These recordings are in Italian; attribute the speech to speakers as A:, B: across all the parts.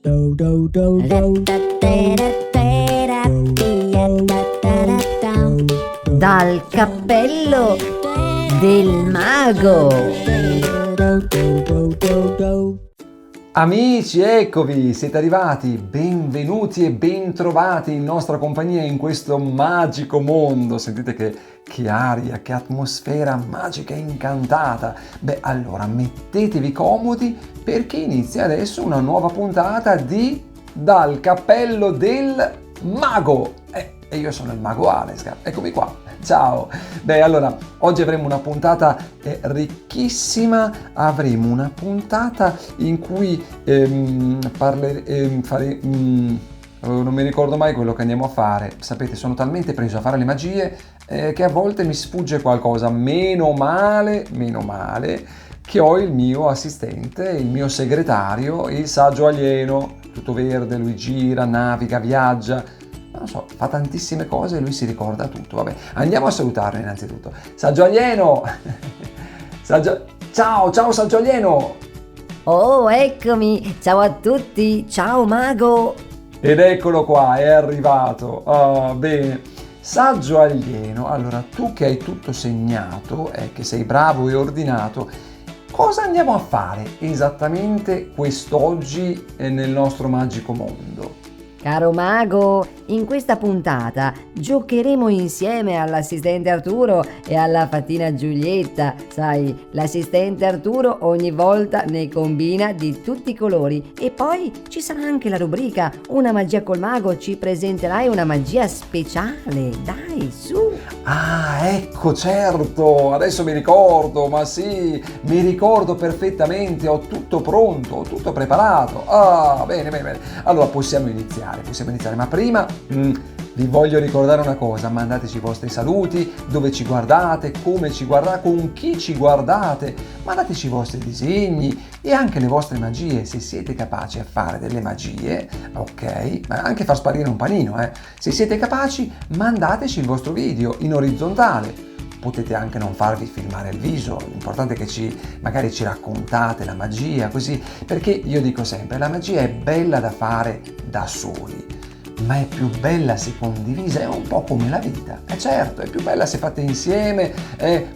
A: Dal cappello del mago.
B: Amici, eccovi, siete arrivati, benvenuti e bentrovati in nostra compagnia in questo magico mondo. Sentite che aria, che atmosfera magica e incantata. Beh, allora mettetevi comodi perché inizia adesso una nuova puntata di Dal cappello del mago. E io sono il mago Alex, eccomi qua. Ciao! Beh, allora, oggi avremo una puntata ricchissima, avremo una puntata in cui non mi ricordo mai quello che andiamo a fare. Sapete, sono talmente preso a fare le magie che a volte mi sfugge qualcosa. Meno male che ho il mio assistente, il mio segretario, il saggio alieno, tutto verde, lui gira, naviga, viaggia. Non so, fa tantissime cose e lui si ricorda tutto. Vabbè, andiamo a salutarlo innanzitutto. Saggio alieno! Ciao saggio alieno!
A: Oh, eccomi! Ciao a tutti! Ciao mago!
B: Ed eccolo qua, è arrivato. Bene. Saggio alieno, allora tu che hai tutto segnato, che sei bravo e ordinato, cosa andiamo a fare esattamente quest'oggi nel nostro magico mondo?
A: Caro mago, in questa puntata giocheremo insieme all'assistente Arturo e alla fatina Giulietta. Sai, l'assistente Arturo ogni volta ne combina di tutti i colori. E poi ci sarà anche la rubrica Una magia col mago, ci presenterai una magia speciale. Dai, su!
B: Ah, ecco, certo, adesso mi ricordo, ma sì, mi ricordo perfettamente, ho tutto pronto, ho tutto preparato. Ah, bene. Allora possiamo iniziare, ma prima vi voglio ricordare una cosa: mandateci i vostri saluti, dove ci guardate, come ci guardate, con chi ci guardate, mandateci i vostri disegni e anche le vostre magie, se siete capaci a fare delle magie, ok, ma anche far sparire un panino, se siete capaci mandateci il vostro video in orizzontale. Potete anche non farvi filmare il viso, l'importante è che magari ci raccontate la magia, così, perché io dico sempre, la magia è bella da fare da soli, ma è più bella se condivisa, è un po' come la vita, certo, è più bella se fatte insieme,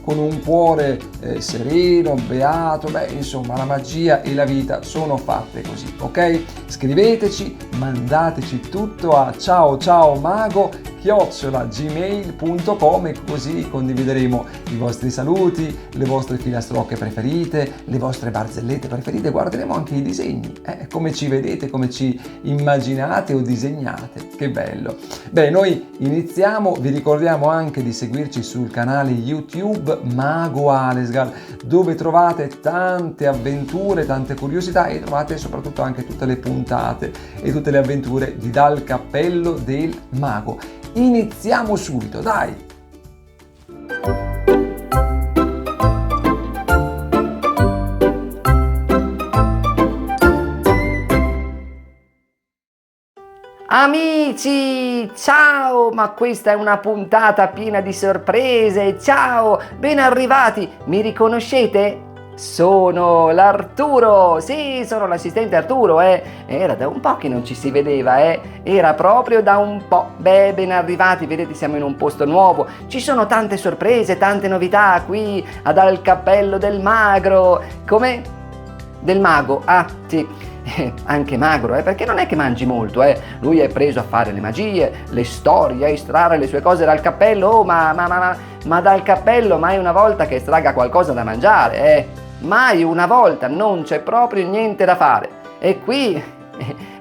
B: con un cuore sereno, beato, insomma la magia e la vita sono fatte così, ok? Scriveteci, mandateci tutto a ciao@gmail.com e così condivideremo i vostri saluti, le vostre filastrocche preferite, le vostre barzellette preferite, guarderemo anche i disegni, come ci vedete, come ci immaginate o disegnate. Che bello! Beh, noi iniziamo, vi ricordiamo anche di seguirci sul canale YouTube Mago Alesgal, dove trovate tante avventure, tante curiosità e trovate soprattutto anche tutte le puntate e tutte le avventure di Dal cappello del mago. Iniziamo subito, dai! Amici, ciao! Ma questa è una puntata piena di sorprese. Ciao, ben arrivati. Mi riconoscete? Sono l'Arturo. Sì, sono l'assistente Arturo, Era da un po' che non ci si vedeva, Era proprio da un po'. Beh, ben arrivati, vedete, siamo in un posto nuovo. Ci sono tante sorprese, tante novità qui a Dal cappello del magro. Come? Del mago, ah, sì. Anche magro, perché non è che mangi molto, Lui è preso a fare le magie, le storie, a estrarre le sue cose dal cappello. Oh, ma dal cappello mai una volta che estragga qualcosa da mangiare, Mai una volta, non c'è proprio niente da fare. E qui,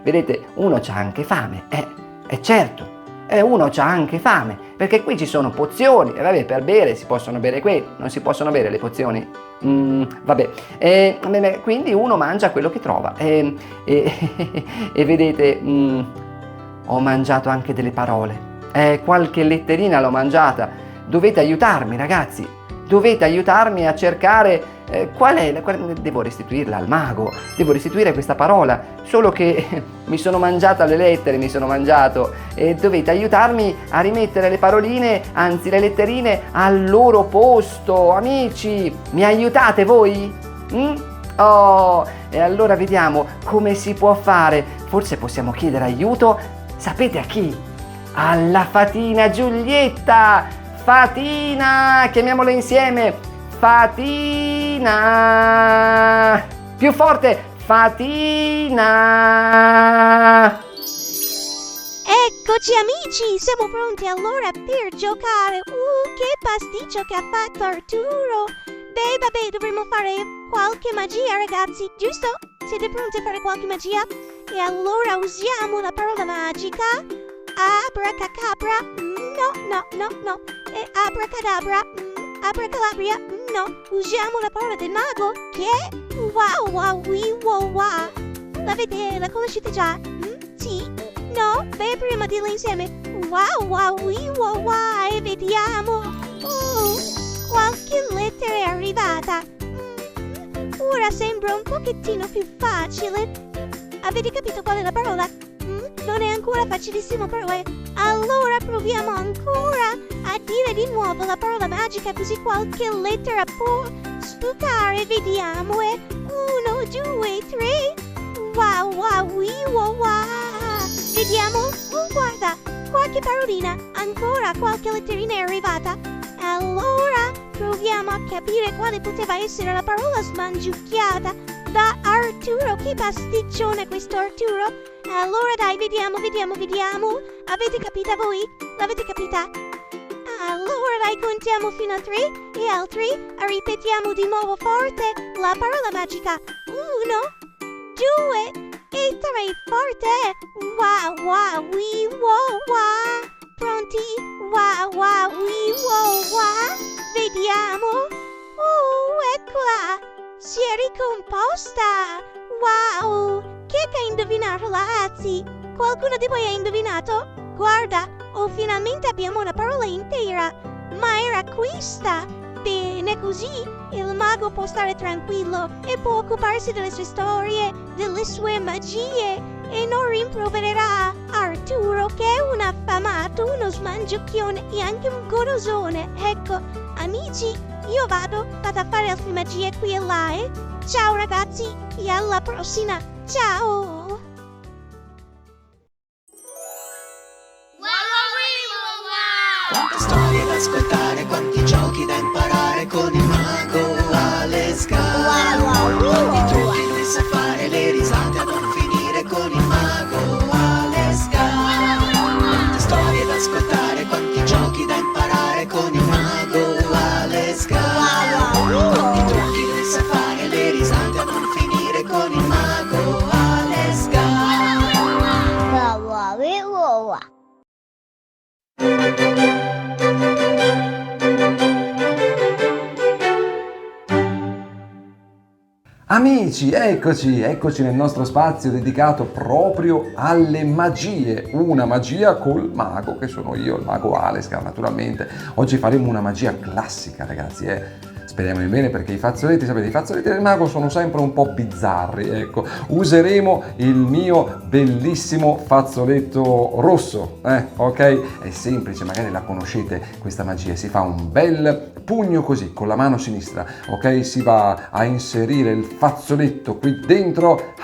B: vedete, uno c'ha anche fame, certo, uno c'ha anche fame, perché qui ci sono pozioni, e vabbè, per bere si possono bere quelli, non si possono bere le pozioni? Vabbè, quindi uno mangia quello che trova, e vedete, ho mangiato anche delle parole, qualche letterina l'ho mangiata. Dovete aiutarmi, ragazzi, dovete aiutarmi a cercare devo restituirla al mago, devo restituire questa parola, solo che mi sono mangiata le lettere, e dovete aiutarmi a rimettere le paroline, anzi le letterine al loro posto. Amici, mi aiutate voi?
C: Oh, e allora vediamo come si può fare. Forse possiamo chiedere aiuto. Sapete a chi? Alla fatina Giulietta! Fatina! Chiamiamola insieme! Fatina! Più forte! Fatina!
D: Eccoci amici, siamo pronti allora per giocare. Che pasticcio che ha fatto Arturo. Beh, vabbè, dovremmo fare qualche magia, ragazzi, giusto? Siete pronti a fare qualche magia? E allora usiamo la parola magica. Abracacabra. No. Abracadabra. Abracalabria. No. Usiamo la parola del mago, che è wow. La conoscete già? Sì? No? Beh, prima dirla insieme. Wow, e vediamo. Qualche lettera è arrivata. Ora sembra un pochettino più facile. Avete capito qual è la parola? Non è ancora facilissimo, però è. Allora proviamo ancora a dire di nuovo la parola magica, così qualche lettera può spuntare. Vediamo, è 1, 2, 3. Wow. Vediamo. Guarda, qualche parolina. Ancora qualche letterina è arrivata. Allora proviamo a capire quale poteva essere la parola smangiucchiata da Arturo. Che pasticcione questo Arturo. Allora dai, vediamo. Avete capita voi? L'avete capita? Allora dai, contiamo fino a 3 e al 3 ripetiamo di nuovo forte la parola magica. 1, 2 e 3, forte. Wow. Pronti? Wow. Vediamo. Eccola. Si è ricomposta. Wow. Chi è che ha indovinato, ragazzi? Qualcuno di voi ha indovinato? Guarda, finalmente abbiamo una parola intera. Ma era questa. Bene, così il mago può stare tranquillo e può occuparsi delle sue storie, delle sue magie, e non rimprovererà Arturo, che è un affamato, uno smangiucchione e anche un golosone. Ecco, amici, io vado a fare altre magie qui e là, eh? Ciao ragazzi, e alla prossima. Ciao!
E: Quante storie da ascoltare, quanti giochi da imparare con il mago Alesca. Quanti trucchi lui sa fare, le risate a non finire con il mago Alesca. Quante storie da ascoltare, quanti giochi da imparare con il mago Alesca. Quanti trucchi lui sa fare, le risate a non finire con il mago Alesca.
B: Amici, eccoci nel nostro spazio dedicato proprio alle magie. Una magia col mago, che sono io, il mago Alesca, naturalmente. Oggi faremo una magia classica, ragazzi, Speriamo in bene, perché i fazzoletti, sapete, i fazzoletti del mago sono sempre un po' bizzarri, ecco. Useremo il mio bellissimo fazzoletto rosso, ok? È semplice, magari la conoscete questa magia. Si fa un bel pugno così, con la mano sinistra, ok? Si va a inserire il fazzoletto qui dentro,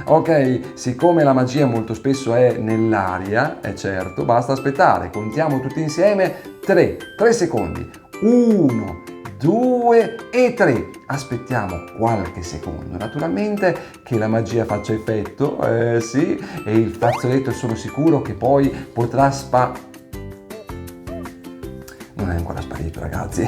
B: ok? Siccome la magia molto spesso è nell'aria, è certo, basta aspettare, contiamo tutti insieme, 3 secondi, 1, 2 e 3. Aspettiamo qualche secondo, naturalmente, che la magia faccia effetto, sì, e il fazzoletto sono sicuro che poi potrà non è ancora sparito, ragazzi.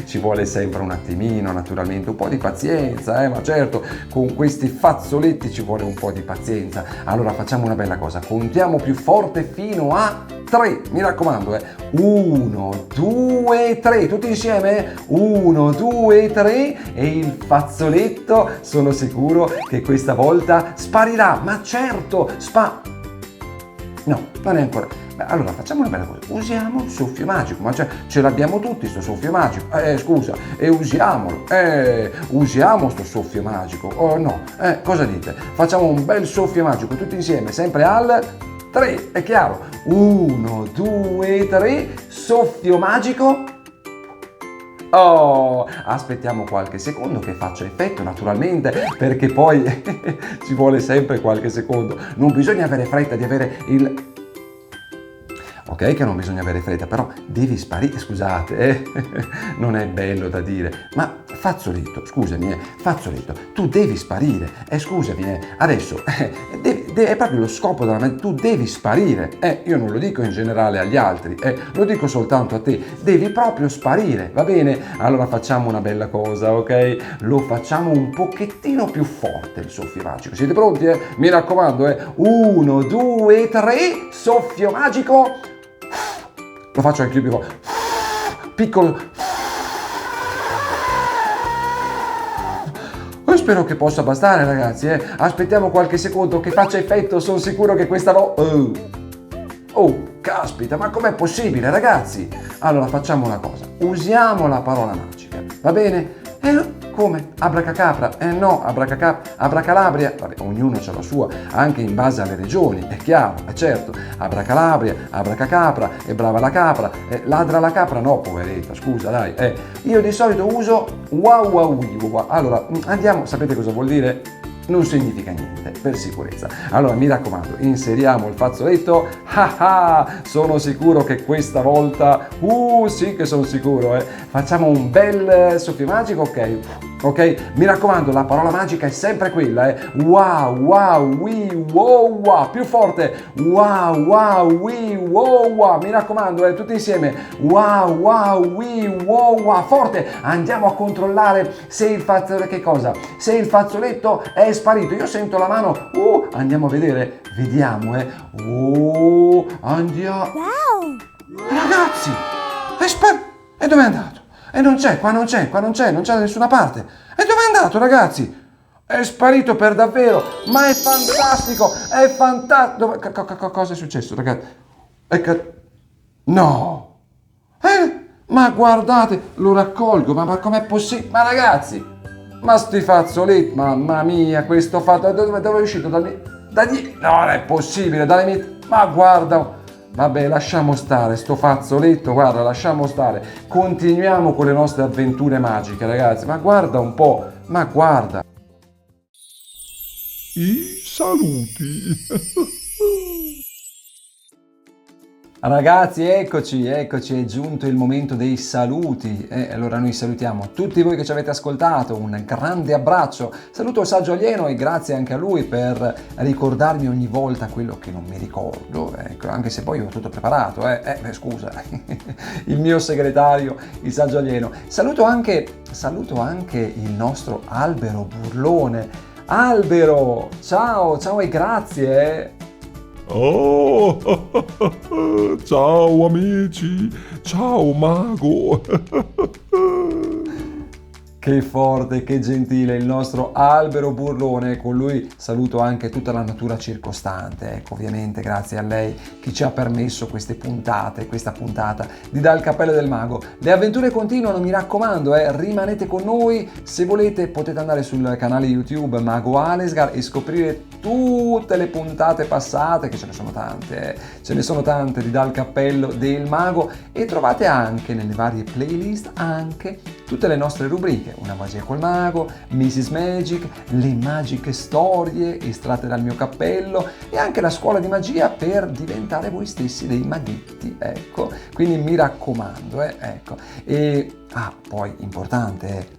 B: Ci vuole sempre un attimino, naturalmente, un po' di pazienza, ma certo, con questi fazzoletti ci vuole un po' di pazienza. Allora facciamo una bella cosa, contiamo più forte fino a 3, mi raccomando, 1, 2, 3, tutti insieme, 1, 2, 3, e il fazzoletto sono sicuro che questa volta sparirà, ma certo, no, non è ancora. Allora facciamo una bella cosa, usiamo il soffio magico, ma ce l'abbiamo tutti sto soffio magico, scusa, e usiamo sto soffio magico, no, cosa dite? Facciamo un bel soffio magico tutti insieme, sempre al 3, è chiaro? 1, 2, 3, soffio magico. Oh, aspettiamo qualche secondo che faccia effetto, naturalmente, perché poi ci vuole sempre qualche secondo. Non bisogna avere fretta di avere il... Ok che non bisogna avere fretta, però devi sparire, scusate, non è bello da dire, ma fazzoletto, scusami, fazzoletto, tu devi sparire, scusami, adesso, è proprio lo scopo della mente, tu devi sparire, io non lo dico in generale agli altri, lo dico soltanto a te, devi proprio sparire, va bene? Allora facciamo una bella cosa, ok? Lo facciamo un pochettino più forte il soffio magico, siete pronti? Mi raccomando, 1, 2, 3, soffio magico! Lo faccio anche più piccolo. Spero che possa bastare, ragazzi. Aspettiamo qualche secondo che faccia effetto. Sono sicuro che questa volta... Oh, caspita, ma com'è possibile, ragazzi? Allora facciamo una cosa. Usiamo la parola magica, va bene? Come? Abracacapra? No, Abracalabria. Vabbè, ognuno ha la sua, anche in base alle regioni, è chiaro, è certo. Abracalabria, Abracacapra, è brava la capra, ladra la capra, no, poveretta, scusa, dai. Io di solito uso wow wow wow. Allora, andiamo, sapete cosa vuol dire? Non significa niente, per sicurezza. Allora, mi raccomando, inseriamo il fazzoletto. Sono sicuro che questa volta, sì che sono sicuro, facciamo un bel soffio magico, ok? Mi raccomando, la parola magica è sempre quella, wow, wow, wee, wow, wow, più forte, wow, wow, wee, wow, wow, mi raccomando, tutti insieme, wow, wow, wee, wow, wow, forte, andiamo a controllare se il fazzoletto è sparito, io sento la mano, andiamo a vedere, vediamo, andiamo,
D: Wow!
B: ragazzi, è sparito, e dove è andato? E non c'è, qua non c'è da nessuna parte. E dove è andato, ragazzi? È sparito per davvero, ma è fantastico, Cosa è successo, ragazzi? No! Ma guardate, lo raccolgo, ma com'è possibile? Ma ragazzi, ma sti fazzoletti, mamma mia, questo fatto, dove è uscito? No, non è possibile, dalle mie... Ma guarda... Vabbè, lasciamo stare sto fazzoletto, guarda, lasciamo stare. Continuiamo con le nostre avventure magiche, ragazzi. Ma guarda un po', ma guarda.
F: I saluti.
B: Ragazzi, eccoci, è giunto il momento dei saluti. Allora noi salutiamo tutti voi che ci avete ascoltato, un grande abbraccio. Saluto il saggio alieno e grazie anche a lui per ricordarmi ogni volta quello che non mi ricordo, anche se poi ho tutto preparato, scusa, il mio segretario, il saggio alieno. Saluto anche il nostro Albero Burlone. Albero, ciao e grazie.
F: Oh, ciao amici, ciao mago.
B: Che forte, che gentile il nostro Albero Burlone, con lui saluto anche tutta la natura circostante, ovviamente grazie a lei che ci ha permesso questa puntata di Dal Cappello del Mago. Le avventure continuano, mi raccomando, rimanete con noi, se volete potete andare sul canale YouTube Mago Alesgar e scoprire tutte le puntate passate, che ce ne sono tante di Dal Cappello del Mago, e trovate anche nelle varie playlist anche tutte le nostre rubriche, Una magia col mago, Mrs. Magic, le magiche storie estratte dal mio cappello e anche la scuola di magia per diventare voi stessi dei maghetti, quindi mi raccomando, E poi importante,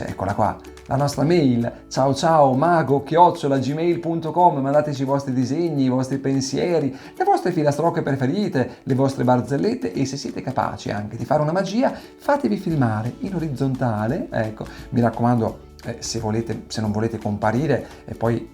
B: eccola qua, la nostra mail, ciao mago@gmail.com, mandateci i vostri disegni, i vostri pensieri, le vostre filastrocche preferite, le vostre barzellette, e se siete capaci anche di fare una magia, fatevi filmare in orizzontale, mi raccomando, se non volete comparire, e poi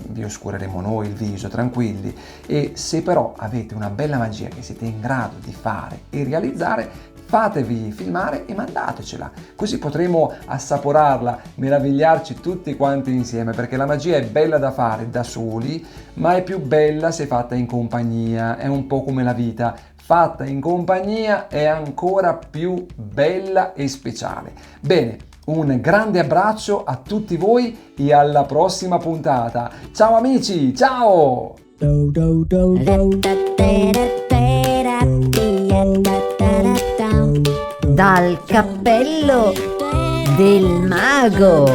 B: vi oscureremo noi il viso, tranquilli. E se però avete una bella magia che siete in grado di fare e realizzare, fatevi filmare e mandatecela, così potremo assaporarla, meravigliarci tutti quanti insieme, perché la magia è bella da fare da soli, ma è più bella se fatta in compagnia, è un po' come la vita, fatta in compagnia è ancora più bella e speciale. Bene, un grande abbraccio a tutti voi e alla prossima puntata. Ciao amici, ciao!
A: dal cappello del mago.